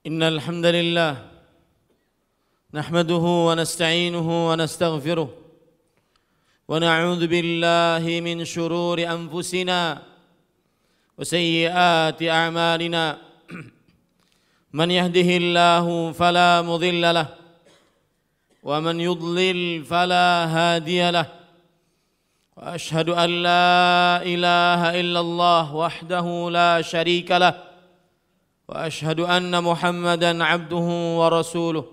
إن الحمد لله نحمده ونستعينه ونستغفره ونعوذ بالله من شرور أنفسنا وسيئات أعمالنا من يهده الله فلا مضل له ومن يضلل فلا هادي له وأشهد أن لا إله إلا الله وحده لا شريك له وأشهد أن محمدًا عبده ورسوله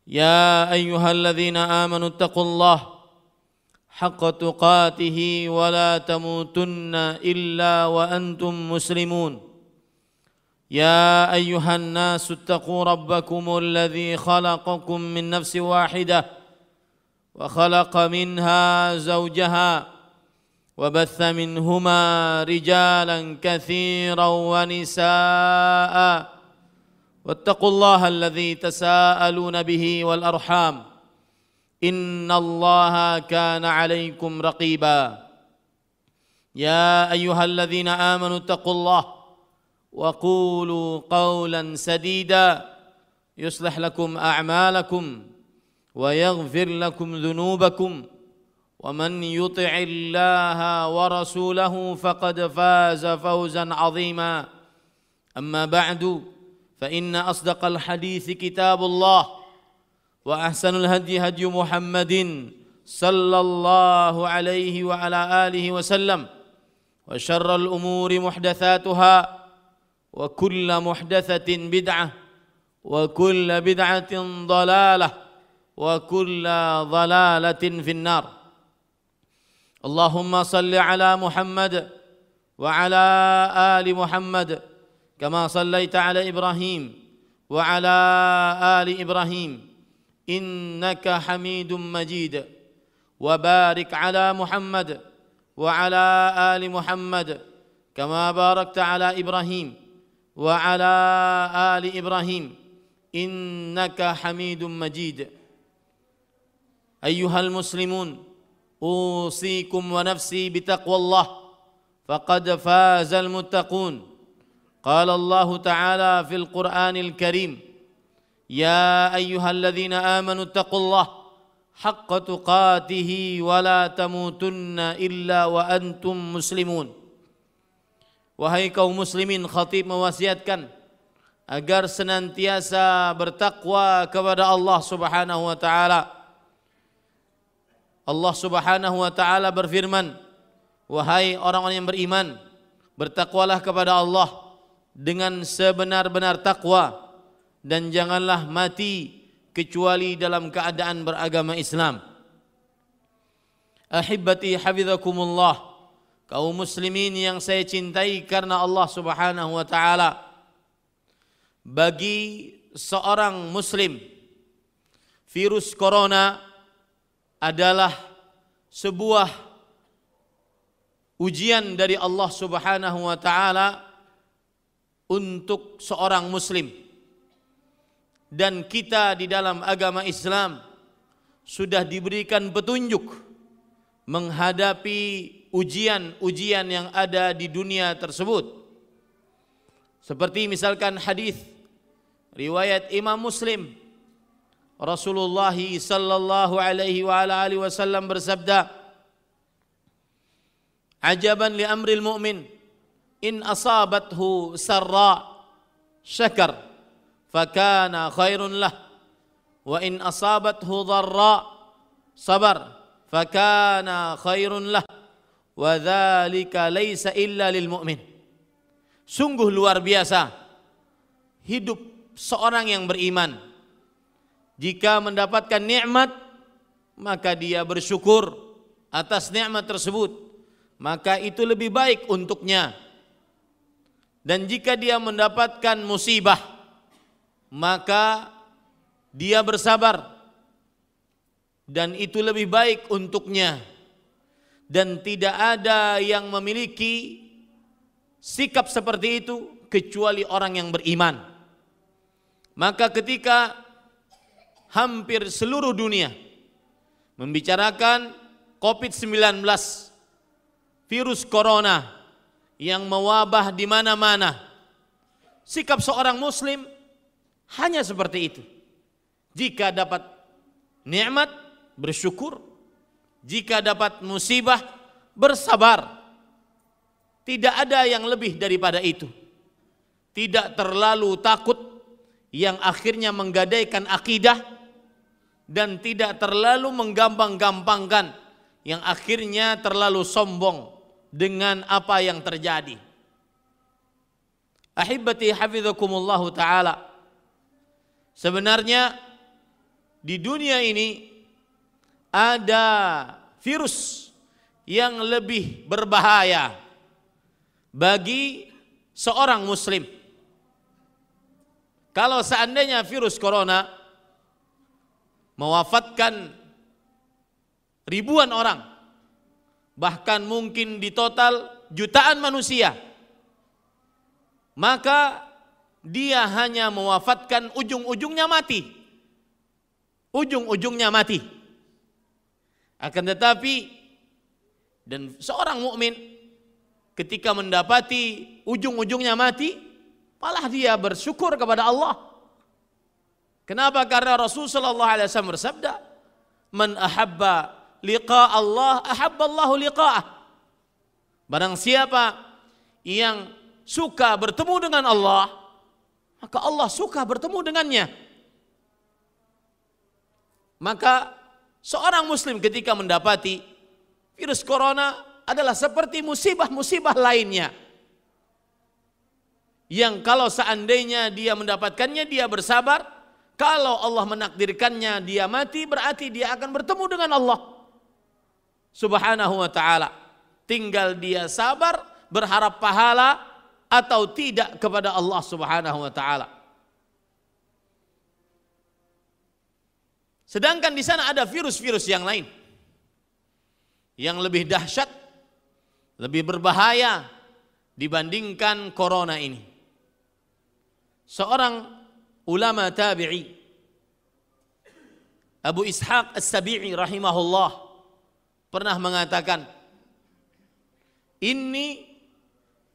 يا أيها الذين آمنوا اتقوا الله حق تقاته ولا تموتن إلا وأنتم مسلمون يا أيها الناس اتقوا ربكم الذي خلقكم من نفس واحدة وخلق منها زوجها وبث منهما رجالا كثيرا ونساء واتقوا الله الذي تساءلون به والأرحام إن الله كان عليكم رقيبا يا أيها الذين آمنوا اتقوا الله وقولوا قولا سديدا يصلح لكم أعمالكم ويغفر لكم ذنوبكم ومن يطع الله ورسوله فقد فاز فوزا عظيما أما بعد فإن أصدق الحديث كتاب الله وأحسن الهدي هدي محمد صلى الله عليه وعلى آله وسلم وشر الأمور محدثاتها وكل محدثة بدعة وكل بدعة ضلالة وكل ضلالة في النار اللهم صل على محمد وعلى آل محمد كما صليت على إبراهيم وعلى آل إبراهيم إنك حميد مجيد وبارك على محمد وعلى آل محمد كما باركت على إبراهيم وعلى آل إبراهيم إنك حميد مجيد أيها المسلمون أوصيكم ونفسي بتقوى الله فقد فاز المتقون قال الله تعالى في القرآن الكريم يا أيها الذين آمنوا اتقوا الله حق تقاته ولا تموتن إلا وأنتم مسلمون. Wahai kaum muslimin, khatib mewasiatkan agar senantiasa bertakwa kepada Allah Subhanahu wa taala. Allah Subhanahu wa taala berfirman, wahai orang-orang yang beriman, bertakwalah kepada Allah dengan sebenar-benar takwa dan janganlah mati kecuali dalam keadaan beragama Islam. Ahibbati hafizakumullah, kaum muslimin yang saya cintai karena Allah Subhanahu wa taala. Bagi seorang muslim, virus corona adalah sebuah ujian dari Allah Subhanahu wa taala untuk seorang muslim. Dan kita di dalam agama Islam sudah diberikan petunjuk menghadapi ujian-ujian yang ada di dunia tersebut. Seperti misalkan hadis riwayat Imam Muslim, Rasulullah sallallahu alaihi wa ala alihi wasallam bersabda, "Ajaban li amril mu'min in asabathu sarra syakar fakana khairun lah wa in asabathu dharra sabar fakana khairun lah wa dzalika laisa illa lil mu'min." Sungguh luar biasa hidup seorang yang beriman. Jika mendapatkan nikmat, maka dia bersyukur atas nikmat tersebut, maka itu lebih baik untuknya. Dan jika dia mendapatkan musibah, maka dia bersabar, dan itu lebih baik untuknya. Dan tidak ada yang memiliki sikap seperti itu kecuali orang yang beriman. Maka ketika hampir seluruh dunia membicarakan COVID-19, virus corona yang mewabah di mana-mana, sikap seorang muslim Hanya seperti itu. Jika dapat nikmat, bersyukur. Jika dapat musibah, bersabar. Tidak ada yang lebih daripada itu. Tidak terlalu takut yang akhirnya menggadaikan akidah, dan tidak terlalu menggampang-gampangkan yang akhirnya terlalu sombong dengan apa yang terjadi. Ahibati hafizakumullahu ta'ala, sebenarnya di dunia ini ada virus yang lebih berbahaya bagi seorang muslim. Kalau seandainya virus corona mewafatkan ribuan orang, bahkan mungkin di total jutaan manusia, maka dia hanya mewafatkan ujung-ujungnya mati. Ujung-ujungnya mati. Akan tetapi, dan seorang mukmin ketika mendapati ujung-ujungnya mati, malah dia bersyukur kepada Allah. Kenapa? Karena Rasulullah SAW bersabda, "Man ahabba liqa Allah, ahabba Allahu liqa'ah." Barang siapa yang suka bertemu dengan Allah, maka Allah suka bertemu dengannya. Maka seorang muslim ketika mendapati virus corona adalah seperti musibah-musibah lainnya, yang kalau seandainya dia mendapatkannya, dia bersabar. Kalau Allah menakdirkannya dia mati, berarti dia akan bertemu dengan Allah Subhanahu wa ta'ala. Tinggal dia sabar, berharap pahala atau tidak kepada Allah Subhanahu wa ta'ala. Sedangkan di sana ada virus-virus yang lain yang lebih dahsyat, lebih berbahaya dibandingkan corona ini. Seorang ulama tabi'i, Abu Ishaq As-Sabi'i rahimahullah, pernah mengatakan, "Inni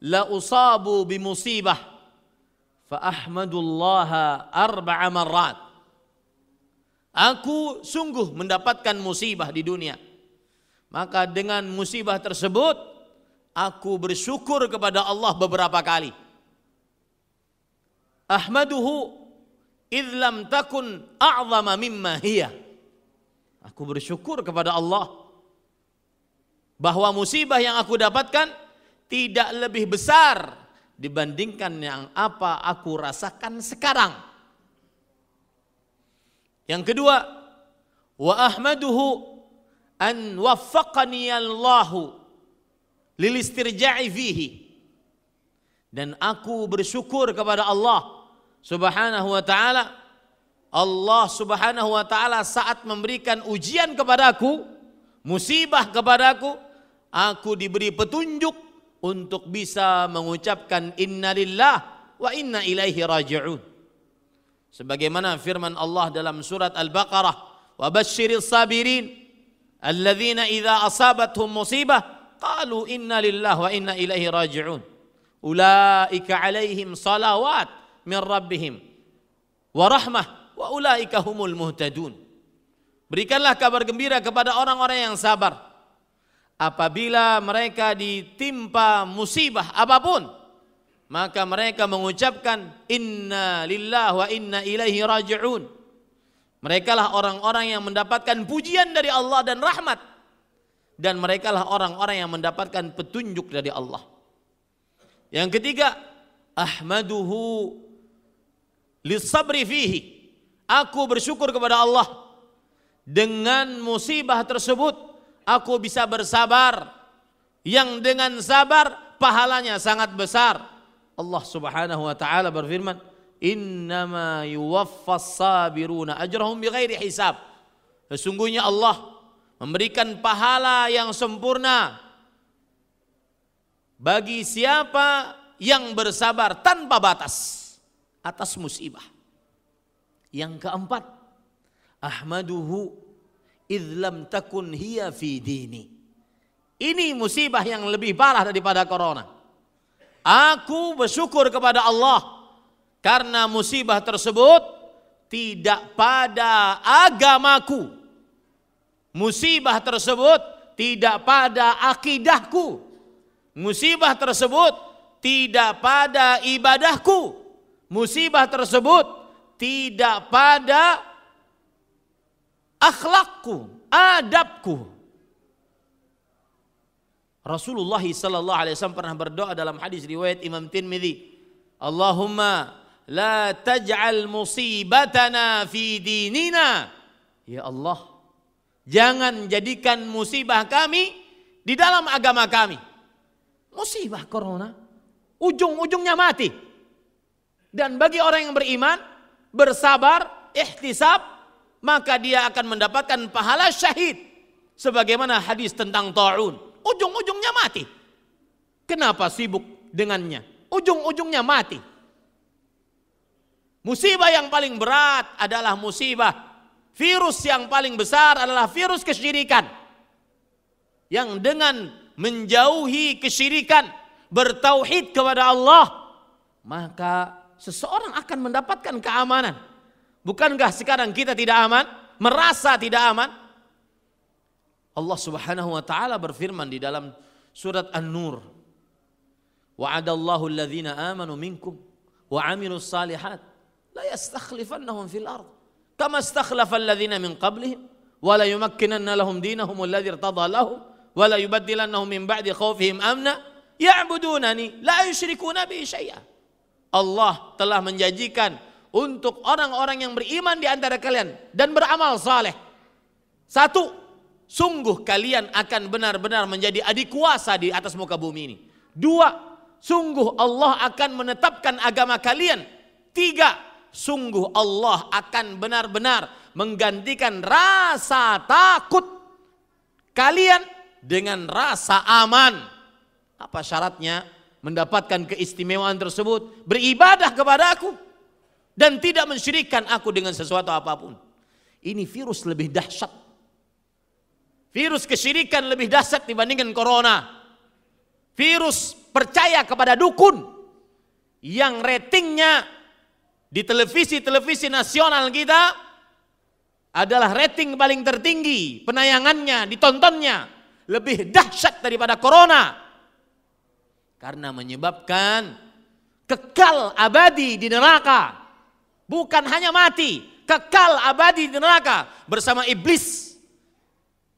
la usabu bimusibah fa ahmadullaha arba'a marrat." Aku sungguh mendapatkan musibah di dunia, maka dengan musibah tersebut aku bersyukur kepada Allah beberapa kali. Ahmaduhu idh lam takun a'zama mimma hiya. Aku bersyukur kepada Allah bahwa musibah yang aku dapatkan tidak lebih besar dibandingkan yang apa aku rasakan sekarang. Yang kedua, wa ahmaduhu an waffaqani Allahu lil istirja'i fihi. Dan aku bersyukur kepada Allah Subhanahu wa ta'ala. Allah Subhanahu wa ta'ala saat memberikan ujian kepadaku, musibah kepadaku, aku diberi petunjuk untuk bisa mengucapkan inna lillah wa inna ilaihi raji'un. Sebagaimana firman Allah dalam surat Al-Baqarah, wa basyiris sabirin alladzina idza asabathum musibah qalu inna lillah wa inna ilaihi raji'un. Ulaika alaihim salawat min rabbihim wa rahmah wa ulaika humul muhtadun. Berikanlah kabar gembira kepada orang-orang yang sabar apabila mereka ditimpa musibah apapun, maka mereka mengucapkan inna lillahi wa inna ilaihi raji'un. Mereka lah orang-orang yang mendapatkan pujian dari Allah dan rahmat, dan mereka lah orang-orang yang mendapatkan petunjuk dari Allah. Yang ketiga, ahmaduhu lis-sabri fihi. Aku bersyukur kepada Allah dengan musibah tersebut aku bisa bersabar, yang dengan sabar pahalanya sangat besar. Allah Subhanahu wa ta'ala berfirman, innama yuwaffas sabiruna ajrahum bighairi hisab. Sesungguhnya Allah memberikan pahala yang sempurna bagi siapa yang bersabar tanpa batas atas musibah. Yang keempat, ahmaduhu idh lam takun hiya fi dini. Ini musibah yang lebih parah daripada corona. Aku bersyukur kepada Allah karena musibah tersebut tidak pada agamaku. Musibah tersebut tidak pada akidahku. Musibah tersebut tidak pada ibadahku. Musibah tersebut tidak pada akhlakku, adabku. Rasulullah sallallahu alaihi wasallam pernah berdoa dalam hadis riwayat Imam Tirmidzi, Allahumma la taj'al musibatana fi dinina. Ya Allah, jangan jadikan musibah kami di dalam agama kami. Musibah corona, ujung-ujungnya mati. Dan bagi orang yang beriman, bersabar, ihtisab, maka dia akan mendapatkan pahala syahid. Sebagaimana hadis tentang ta'un, ujung-ujungnya mati. Kenapa sibuk dengannya? Ujung-ujungnya mati. Musibah yang paling berat adalah musibah. Virus yang paling besar adalah virus kesyirikan. Yang dengan menjauhi kesyirikan, bertauhid kepada Allah, maka seseorang akan mendapatkan keamanan. Bukankah sekarang kita tidak aman? Merasa tidak aman? Allah Subhanahu wa taala berfirman di dalam surat An-Nur, wa'adallahu alladhina amanu minkum wa 'amilus salihat la yastakhlifannahum fil ard kama istakhlafa alladhina min qablihim wa la yumakkinanna lahum dinahum alladhi irtada lahum wa la yubaddilannahum min ba'di khawfihim amna ya'budunani la yusyrikuna bi syai'a. Allah telah menjanjikan untuk orang-orang yang beriman di antara kalian dan beramal saleh. Satu, sungguh kalian akan benar-benar menjadi adik kuasa di atas muka bumi ini. Dua, sungguh Allah akan menetapkan agama kalian. Tiga, sungguh Allah akan benar-benar menggantikan rasa takut kalian dengan rasa aman. Apa syaratnya mendapatkan keistimewaan tersebut? Beribadah kepada aku dan tidak mensyirikkan aku dengan sesuatu apapun. Ini virus lebih dahsyat. Virus kesyirikan lebih dahsyat dibandingkan corona. Virus percaya kepada dukun yang ratingnya di televisi-televisi nasional kita adalah rating paling tertinggi, penayangannya, ditontonnya lebih dahsyat daripada corona. Karena menyebabkan kekal abadi di neraka. Bukan hanya mati, kekal abadi di neraka bersama iblis,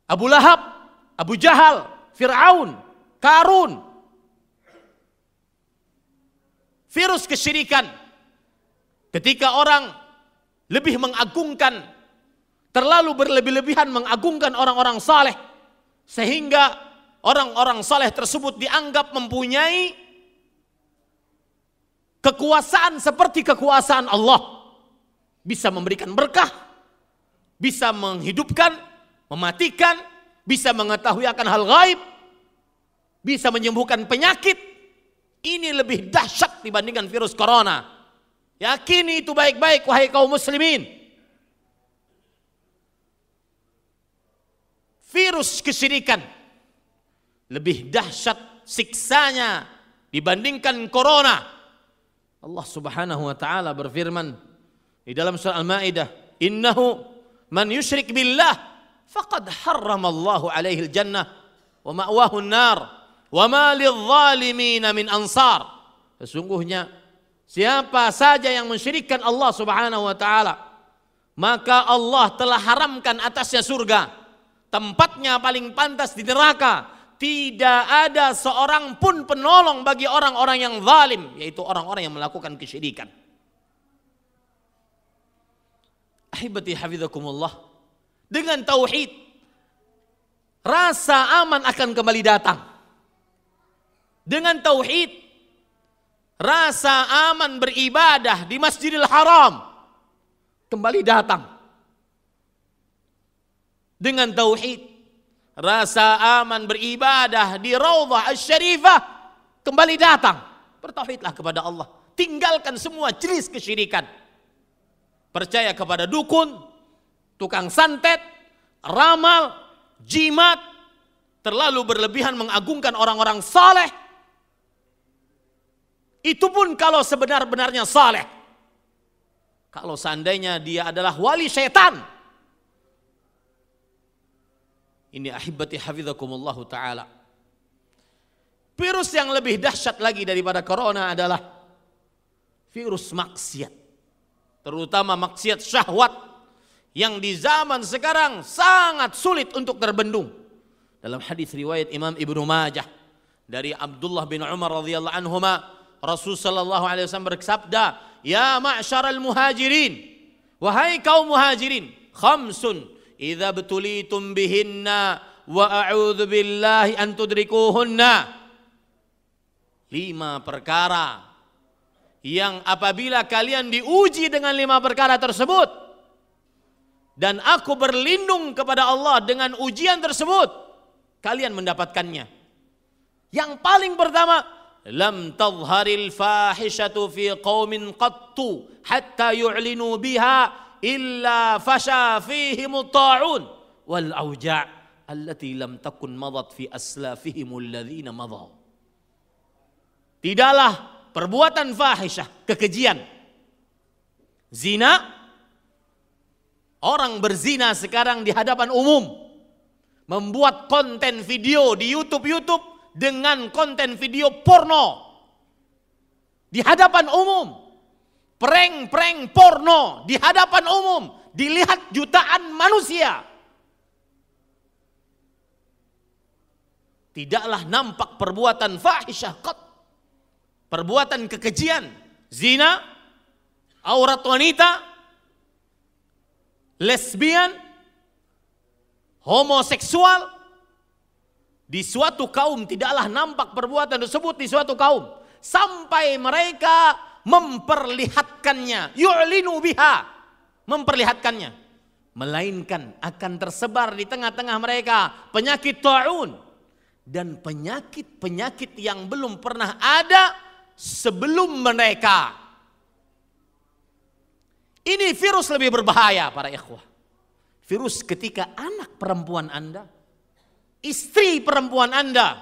Abu Lahab, Abu Jahal, Fir'aun, Karun. Virus kesyirikan. Ketika orang lebih mengagungkan, terlalu berlebih-lebihan mengagungkan orang-orang saleh, sehingga orang-orang saleh tersebut dianggap mempunyai kekuasaan seperti kekuasaan Allah. Bisa memberikan berkah, bisa menghidupkan, mematikan, bisa mengetahui akan hal gaib, bisa menyembuhkan penyakit. Ini lebih dahsyat dibandingkan virus corona. Yakini itu baik-baik wahai kaum muslimin. Virus kesyirikan lebih dahsyat siksanya dibandingkan corona. Allah Subhanahu wa taala berfirman di dalam surah Al-Maidah, "Innahu man yusyrik billah faqad harramallahu alaihi al-jannah wa ma'wahu an-nar wa ma lidh-dhalimin min ansar." Sesungguhnya siapa saja yang mensyirikkan Allah Subhanahu wa taala, maka Allah telah haramkan atasnya surga, tempatnya paling pantas di neraka. Tidak ada seorang pun penolong bagi orang-orang yang zalim, yaitu orang-orang yang melakukan kesyirikan. Ahibati hafizakumullah, dengan tauhid rasa aman akan kembali datang. Dengan tauhid rasa aman beribadah di Masjidil Haram kembali datang. Dengan tauhid rasa aman beribadah di Raudhah Asy-Syarifah kembali datang. Bertauhidlah kepada Allah. Tinggalkan semua jenis kesyirikan. Percaya kepada dukun, tukang santet, ramal, jimat, terlalu berlebihan mengagungkan orang-orang saleh. Itu pun kalau sebenar-benarnya saleh. Kalau seandainya dia adalah wali syaitan. Ini ahibati hafizakumullahu ta'ala. Virus yang lebih dahsyat lagi daripada corona adalah virus maksiat. Terutama maksiat syahwat yang di zaman sekarang sangat sulit untuk terbendung. Dalam hadis riwayat Imam Ibnu Majah dari Abdullah bin Umar radhiyallahu anhuma, Rasul sallallahu alaihi wasallam bersabda, "Ya ma'syaral muhajirin, wahai kaum muhajirin, khamsun idza btulitum bihinna wa a'udzu billahi an tudrikuhunna." 5 perkara yang apabila kalian diuji dengan 5 perkara tersebut, dan aku berlindung kepada Allah dengan ujian tersebut, kalian mendapatkannya. Yang paling pertama, lam tadhharil fahishatu fi qaumin qattu hatta yu'linu biha illa fasha fihimut ta'un wal auja' allati lam takun madat fi aslafihimul ladzina madaw. Tidaklah perbuatan fahisyah, kekejian, zina, orang berzina sekarang di hadapan umum, membuat konten video di YouTube dengan konten video porno di hadapan umum, prank porno di hadapan umum, dilihat jutaan manusia. Tidaklah nampak perbuatan fahisyah, perbuatan kekejian, zina, aurat wanita, lesbian, homoseksual. Di suatu kaum tidaklah nampak perbuatan tersebut di suatu kaum. Sampai mereka memperlihatkannya. Yu'linu biha. Memperlihatkannya. Melainkan akan tersebar di tengah-tengah mereka penyakit ta'un. Dan penyakit-penyakit yang belum pernah ada sebelum mereka. Ini virus lebih berbahaya para ikhwah. Virus ketika anak perempuan Anda, istri perempuan Anda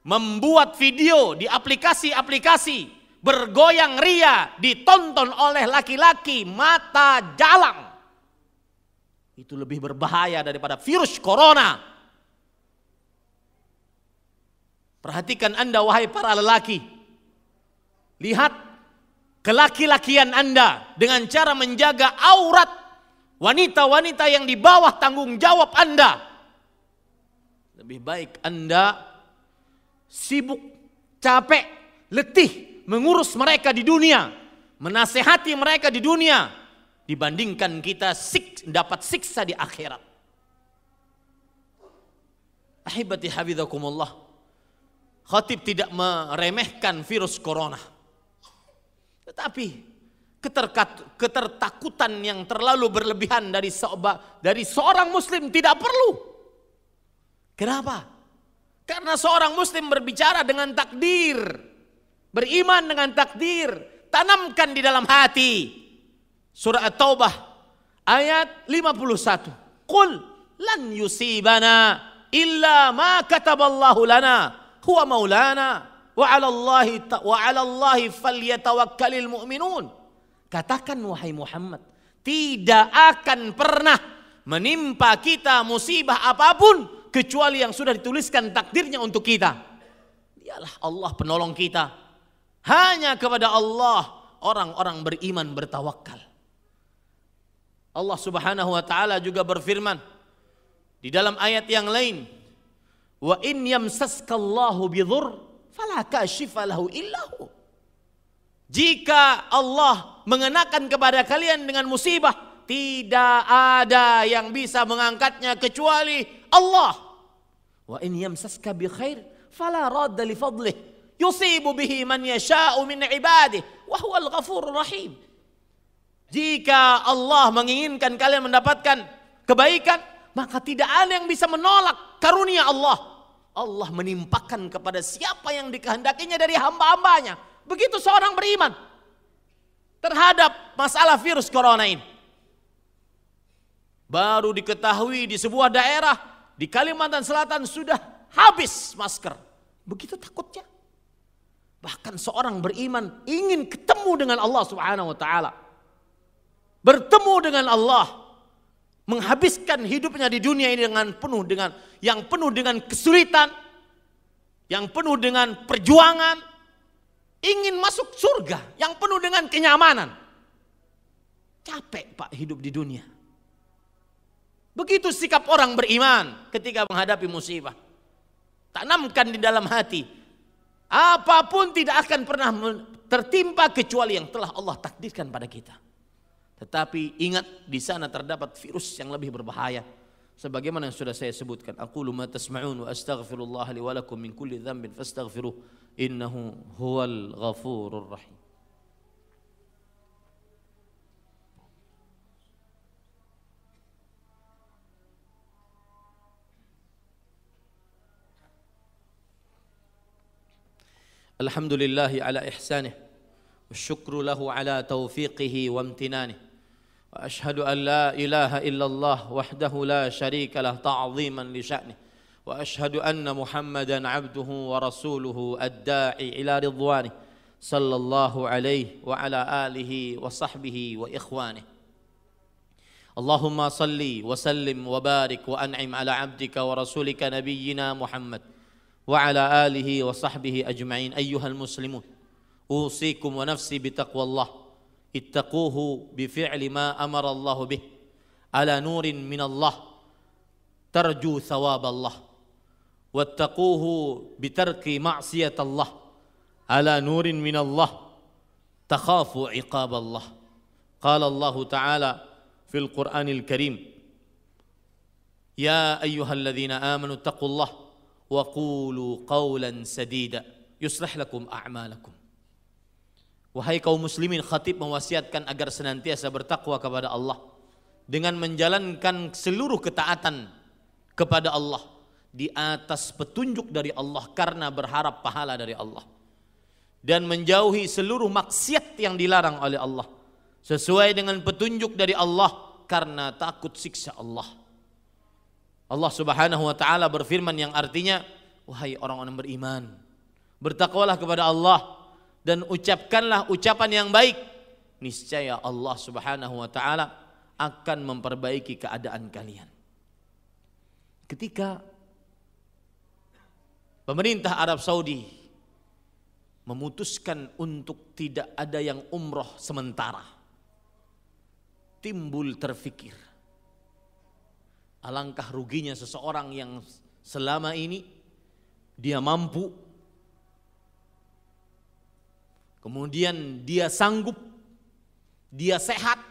membuat video di aplikasi-aplikasi, bergoyang ria, ditonton oleh laki-laki mata jalang. Itu lebih berbahaya daripada virus corona. Perhatikan Anda wahai para lelaki. Lihat kelaki-lakian Anda dengan cara menjaga aurat wanita-wanita yang di bawah tanggung jawab Anda. Lebih baik Anda sibuk, capek, letih mengurus mereka di dunia, menasehati mereka di dunia, dibandingkan kita dapat siksa di akhirat. Ahibati hafizakumullah, khatib tidak meremehkan virus corona. Tetapi ketertakutan yang terlalu berlebihan dari seorang muslim tidak perlu. Kenapa? Karena seorang muslim berbicara dengan takdir, beriman dengan takdir, tanamkan di dalam hati. Surah At-Taubah ayat 51. Qul lan yusibana illa ma kataballahu lana huwa maulana wa 'ala Allahi falyatawakkalul mu'minun. Katakan wahai Muhammad, tidak akan pernah menimpa kita musibah apapun kecuali yang sudah dituliskan takdirnya untuk kita. Dialah Allah penolong kita. Hanya kepada Allah orang-orang beriman bertawakal. Allah Subhanahu wa taala juga berfirman di dalam ayat yang lain, wa in yamsaskallahu bidhurr fala kashifa lahu illahu. Jika Allah mengenakan kepada kalian dengan musibah, tidak ada yang bisa mengangkatnya kecuali Allah. Wa in yamsaska bi khair fala radda li fadlih yusibu bihi man yasha'u min ibadihi wa huwal ghafurur rahim. Jika Allah menginginkan kalian mendapatkan kebaikan, maka tidak ada yang bisa menolak karunia Allah. Allah menimpakan kepada siapa yang dikehendakinya dari hamba-hambanya. Begitu seorang beriman terhadap masalah virus corona ini. Baru diketahui di sebuah daerah di Kalimantan Selatan sudah habis masker. Begitu takutnya. Bahkan seorang beriman ingin ketemu dengan Allah Subhanahu wa taala. bertemu dengan Allah, menghabiskan hidupnya di dunia ini yang penuh dengan kesulitan, yang penuh dengan perjuangan, ingin masuk surga yang penuh dengan kenyamanan. Capek Pak hidup di dunia. Begitu sikap orang beriman ketika menghadapi musibah. Tanamkan di dalam hati, apapun tidak akan pernah tertimpa kecuali yang telah Allah takdirkan pada kita. Tetapi ingat, di sana terdapat virus yang lebih berbahaya. Sebagaimana yang sudah saya sebutkan, aqulu ma tasma'un wa astaghfirullah li wa lakum min kulli dhanbin fastaghfiruh innahu huwal ghafurur rahim. Alhamdulillahi ala ihsanih, والشكر له على توفيقه وامتنانه، وأشهد أن لا إله إلا الله وحده لا شريك له تعظيما لشأنه، وأشهد أن محمدا عبده ورسوله الداعي إلى رضوانه صلى الله عليه وعلى آله وصحبه وإخوانه. اللهم صل وسلم وبارك وأنعم على عبدك ورسولك نبينا محمد وعلى آله وصحبه أجمعين. أيها المسلمون، أوصيكم ونفسي بتقوى الله، اتقوه بفعل ما أمر الله به على نور من الله ترجو ثواب الله، واتقوه بترك معصية الله على نور من الله تخاف عقاب الله. قال الله تعالى في القرآن الكريم: يا أيها الذين آمنوا اتقوا الله وقولوا قولا سديدا يصلح لكم أعمالكم. Wahai kaum muslimin, khatib mewasiatkan agar senantiasa bertakwa kepada Allah dengan menjalankan seluruh ketaatan kepada Allah di atas petunjuk dari Allah karena berharap pahala dari Allah, dan menjauhi seluruh maksiat yang dilarang oleh Allah sesuai dengan petunjuk dari Allah karena takut siksa Allah. Allah Subhanahu wa taala berfirman yang artinya, wahai orang-orang beriman, bertakwalah kepada Allah dan ucapkanlah ucapan yang baik, niscaya Allah Subhanahu wa taala akan memperbaiki keadaan kalian. Ketika pemerintah Arab Saudi memutuskan untuk tidak ada yang umroh sementara, timbul terfikir, alangkah ruginya seseorang yang selama ini dia mampu, kemudian dia sanggup, dia sehat,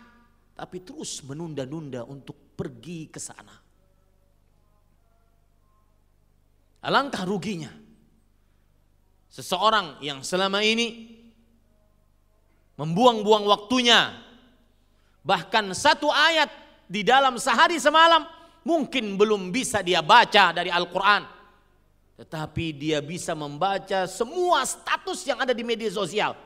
tapi terus menunda-nunda untuk pergi ke sana. Alangkah ruginya seseorang yang selama ini membuang-buang waktunya, bahkan satu ayat di dalam sehari semalam mungkin belum bisa dia baca dari Al-Quran, tetapi dia bisa membaca semua status yang ada di media sosial.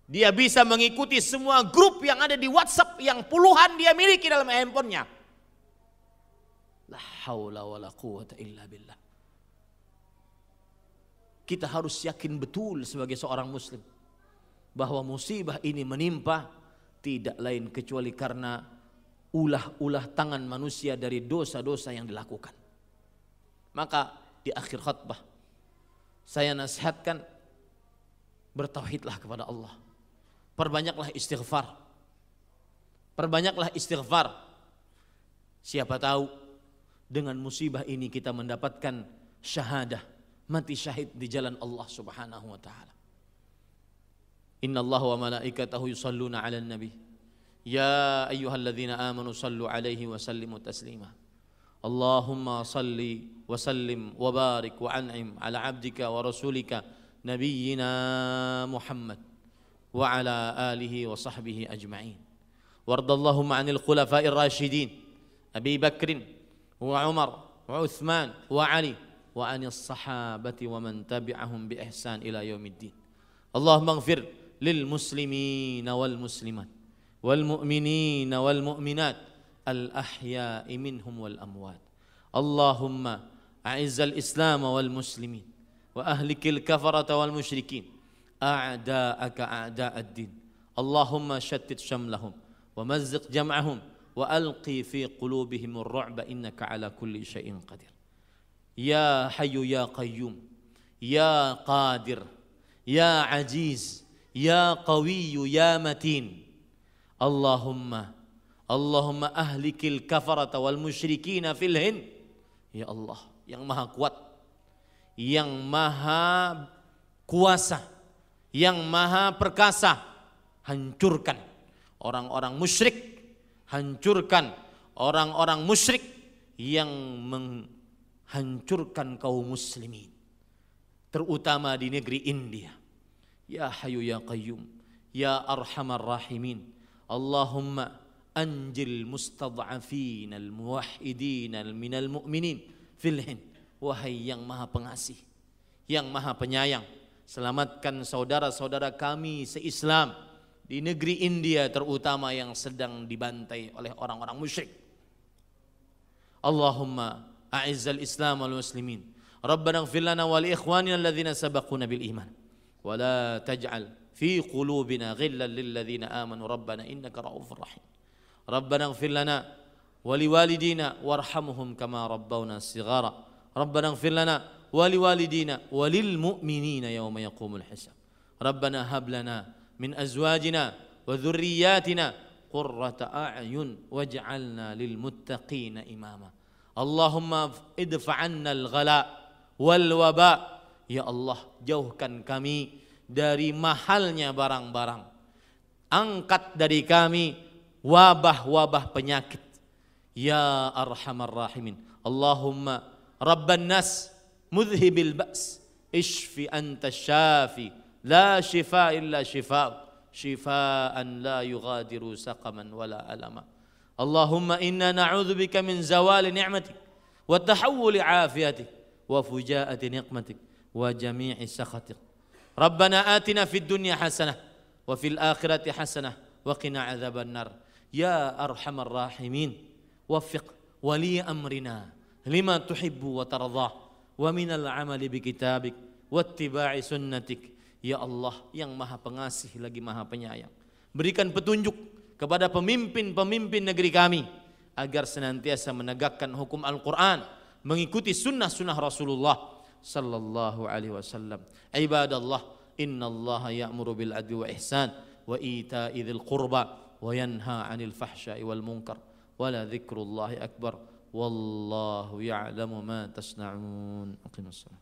Dia bisa mengikuti semua grup yang ada di WhatsApp yang puluhan dia miliki dalam handphonenya. La haula wa la quwata illa billah. Kita harus yakin betul sebagai seorang muslim bahwa musibah ini menimpa tidak lain kecuali karena ulah-ulah tangan manusia dari dosa-dosa yang dilakukan. Maka di akhir khutbah saya nasihatkan, bertauhidlah kepada Allah. Perbanyaklah istighfar. Perbanyaklah istighfar. Siapa tahu dengan musibah ini kita mendapatkan syahadah, mati syahid di jalan Allah Subhanahu wa taala. Innallaha wa malaikatahu yusalluna 'alan nabi. Ya ayyuhalladzina amanu sallu 'alaihi wa sallimu taslima. Allahumma salli wa sallim wa barik wa an'im ala 'abdika wa rasulika nabiyyina Muhammad wa ala alihi wa sahbihi ajma'in. Wardallahumma 'anil khulafa'ir rasyidin Abi Bakrin wa Umar wa Uthman wa Ali wa 'anis sahabati wa man tabi'ahum bi ihsan ila yaumiddin. Allahumma ighfir lil muslimina wal muslimat wal mu'minina wal mu'minat al ahya'i minhum wal amwat. Allahumma a'izzal islam wal muslimin wa ahlikil kafarata wal musyrikin a'da'aka a'da'ad din. Allahumma shattit syamlahum wa mazziq jam'ahum wa alqi fi qulubihim ar-ru'ba innaka ala kulli syai'in qadir. Ya Hayyu ya Qayyum, ya Qadir, ya Aziz, ya Qawiyyu ya Matin. Allahumma ahlikil kafarata wal musyrikina fil Hind. Ya Allah, yang maha kuat, yang maha kuasa, yang maha perkasa, hancurkan orang-orang musyrik, hancurkan orang-orang musyrik yang menghancurkan kaum muslimin, terutama di negeri India. Ya Hayyu ya Qayyum, ya Arhamar Rahimin. Allahumma anjil mustad'afin al-muwahhidin minal mu'minin fil Hind. Wahai yang maha pengasih, yang maha penyayang, selamatkan saudara-saudara kami se-Islam di negeri India, terutama yang sedang dibantai oleh orang-orang musyrik. Allahumma a'izzal Islam wal muslimin. Rabbana ighfir lana wa li ikhwanina alladhina sabaquna bil iman wa la taj'al fi qulubina ghillan lil ladzina amanu rabbana innaka ra'ufur rahim. Rabbana ighfir lana wa liwalidina warhamhum kama rabbawna shighara. Rabbana ighfir lana wa liwalidina wa lil mu'minina yawma yaqumul hisab. Rabbana hab lana min azwajina wa dhurriyyatina qurrata a'yun waj'alna lil muttaqina imama. Allahumma idfa 'anna al-ghala wal waba. Ya Allah, jauhkan kami dari mahalnya barang-barang. Angkat dari kami wabah-wabah penyakit. Ya Arhamar Rahimin. Allahumma Rabban nas mudhibil ba's ishfi anta syafi la shifa illa shifa shifaan la yughadiru saqaman wala alama. Allahumma inna na'udzubika min zawali ni'matik wa tahawuli afiyatik wa fujaati niqmatik wa jami'i sakhatik. Rabbana atina fid dunya hasanah wa fil akhirati hasanah wa qina adzaban nar. Ya Arhamar Rahimin, waffiq wali amrina lima tuhibbu wa tardah wa minal amali bi kitabik wattiba'i sunnatik. Ya Allah yang maha pengasih lagi maha penyayang, berikan petunjuk kepada pemimpin-pemimpin negeri kami agar senantiasa menegakkan hukum Al-Quran, mengikuti sunnah-sunnah Rasulullah sallallahu alaihi wasallam. Ibadallah, innallaha ya'muru bil adli wa ihsan wa ita'i dzil qurba wa yanha 'anil fahsya'i wal munkar wa la dzikrullahi akbar wallahu ya'lamu ma tasna'un. Aqimussalam.